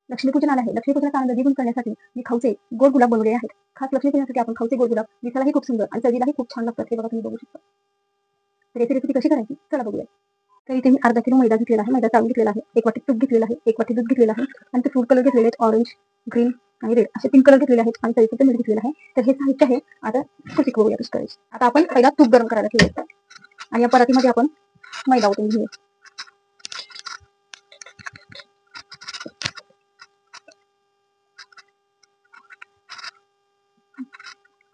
लक्ष्मीपूजनाला आहे. लक्ष्मीपूजनाचा आनंद द्विगुण करण्यासाठी मी खाऊचे गोड गुलाब बनवलेले आहेत. खास लक्ष्मीपूजनासाठी आपण खाऊचे गोड गुलाब दिसायलाही खूप सुंदर आणि चवीलाही खूप छान लागतात. हे बघा तुम्ही बघू शकता. तर याची रेसिपी कशी करायची चला बघूया. तर इथे मी अर्धा किलो मैदा घेतलेला आहे. मैदा चाळून घेतलेला आहे. 1 वाटी तूप घेतलेलं आहे. 1 वाटी दूध घेतलेलं आहे आणि ते फूड कलर घेतलेले आहेत. ऑरेंज, ग्रीन आणि रेड असे 3 कलर घेतलेले आहेत आणि चवीपुरतं मीठ घेतलेलं आहे. तर हे साहित्य आहे. आता कृती करूया कशी करायची. आता आपण पहिला तूप गरम करायला ठेवूया आणि या परातीमध्ये आपण मैदा ओतून घेऊया.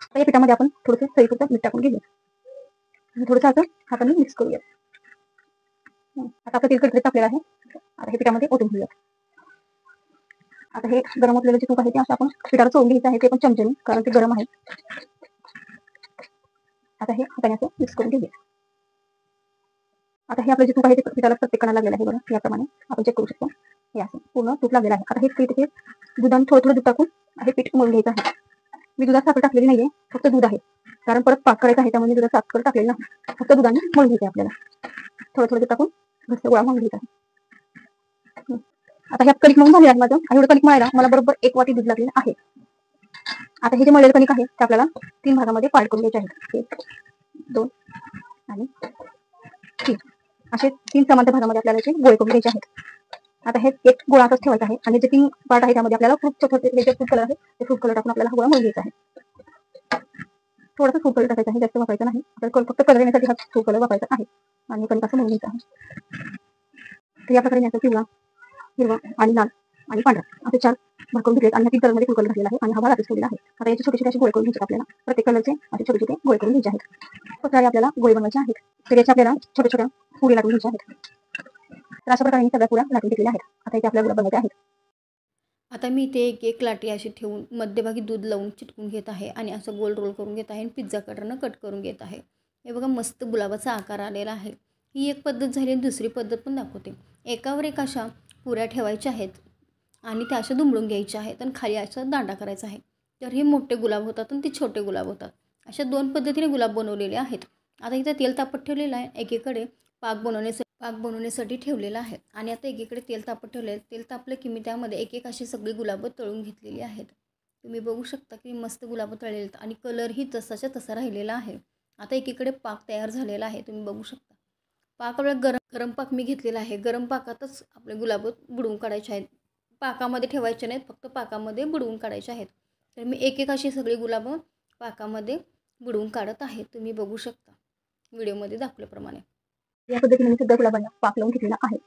आता या पिठामध्ये आपण थोडंसं चवीपुरतं मीठ टाकून घेऊया आणि थोडंसं असं हाताने मिक्स करूया. आता आपलं तेल कडकडीत तापलेलं आहे. आता हे पिठामध्ये ओतून घेऊया. आता हे गरम असलेलं जे तूप आहे ते असं आपण पिठाला चोळून घ्यायचं आहे. ते पण चमच्याने कारण ते गरम आहे. आता हे हाताने असं मिक्स करून घेऊया. आता हे आपलं जे तूप आहे ते पिठाला प्रत्येक कणाला लागलेलं आहे बघा. याप्रमाणे आपण चेक करू शकतो. हे असं पूर्ण तूप लागलेलं आहे. आता हे पीठ हे दुधाने थोडं थोडं दूध टाकून हे पीठ मळून घ्यायचं आहे. मी दुधात साखर टाकलेली नाहीये, फक्त दूध आहे. कारण परत पाक करायचा आहे त्यामुळे दुधात साखर टाकलेली नाही. फक्त दुधाने मळून घ्यायचं आपल्याला. थोडं थोडं दूध टाकून घट्ट गोळा मळून घ्यायचा आहे. आता ह्या कणिक मळून झाले आहे माझं आणि एवढं कणिक मळायला मला बरोबर 1 वाटी दूध लागलेलं आहे. आता हे जे मळलेलं कणिक आहे ते आपल्याला 3 भागामध्ये पार्ट करून घ्यायचे आहे. 1, 2 आणि 3 असे 3 समांतर भागामध्ये आपल्याला याचे गोळे करून घ्यायचे आहेत. आता हे एक गोळा असंच ठेवायचा आहे आणि जे 3 पार्ट आहे त्यामध्ये आपल्याला फ्रूट कलर आहे ते फ्रूट कलर टाकून आपल्याला हा गोळा मळून घ्यायचा आहे. थोडासा फूड कलर टाकायचा आहे, जास्त वापरायचा नाही. आपल्याला फक्त कलर येण्यासाठी हा फूड कलर वापरायचा आहे आणि कणिक असं मळून घ्यायचं आहे. तर या प्रकारे याचा पिवळा, हिरवा आणि लाल आणि पांढरा असे 4 भाग करून घेतलेत आणि 3 कलरमध्ये फूड कलर घातलेला आहे आणि हा भाग आधीच ठेवलेला आहे. आता याचे छोटे छोटे असे गोळे करून घ्यायचे आपल्याला. प्रत्येक कलरचे असे छोटे छोटे गोळे करून घ्यायचे आहेत. प्रकारे आपल्याला गोळे बनवायचे आहेत. तर याचे आपल्याला छोट्या छोट्या पुऱ्या लाटून घ्यायच्या आहेत. तर अशा प्रकारे मी सगळ्या पुऱ्या लाटून घेतलेल्या आहेत. आता इथे आपल्याला बनवायचे आहेत. आता मी इथे एक एक लाटी अशी ठेवून मध्यभागी दूध लावून चिटकून घेत आहे आणि असं गोल रोल करून घेत आहे आणि पिझ्झा कटरनं कट करून घेत आहे. हे बघा मस्त गुलाबाचा आकार आलेला आहे. ही एक पद्धत झाली आणि दुसरी पद्धत पण दाखवते. एकावर एक अशा पुऱ्या ठेवायच्या आहेत आणि त्या अशा दुमडून घ्यायच्या आहेत आणि खाली असा दांडा करायचा आहे. तर हे मोठे गुलाब होतात आणि ते छोटे गुलाब होतात. अशा 2 पद्धतीने गुलाब बनवलेले आहेत. आता इथं तेल तापत ठेवलेलं आहे. एकीकडे पाक बनवण्यासाठी ठेवलेला आहे आणि आता एकीकडे तेल तापत ठेवले आहे. तेल तापलं की मी त्यामध्ये एक एक अशी सगळी गुलाबं तळून घेतलेली आहेत. तुम्ही बघू शकता की मस्त गुलाबं तळलेले आहेत आणि कलरही तसाच्या तसा राहिलेला आहे. आता एकीकडे पाक तयार झालेला आहे. तुम्ही बघू शकता. पाक आपला गरम पाक मी घेतलेला आहे. गरम पाकातच आपले गुलाबं बुडवून काढायचे आहेत. पाकामध्ये ठेवायचे नाहीत, फक्त पाकामध्ये बुडवून काढायचे आहेत. तर मी एक एक अशी सगळी गुलाबं पाकामध्ये बुडवून काढत आहे. तुम्ही बघू शकता व्हिडिओमध्ये दाखवल्याप्रमाणे. या पद्धतीने मी सगळ्या गुलाबांना पाक लावून घेतलेला आहे.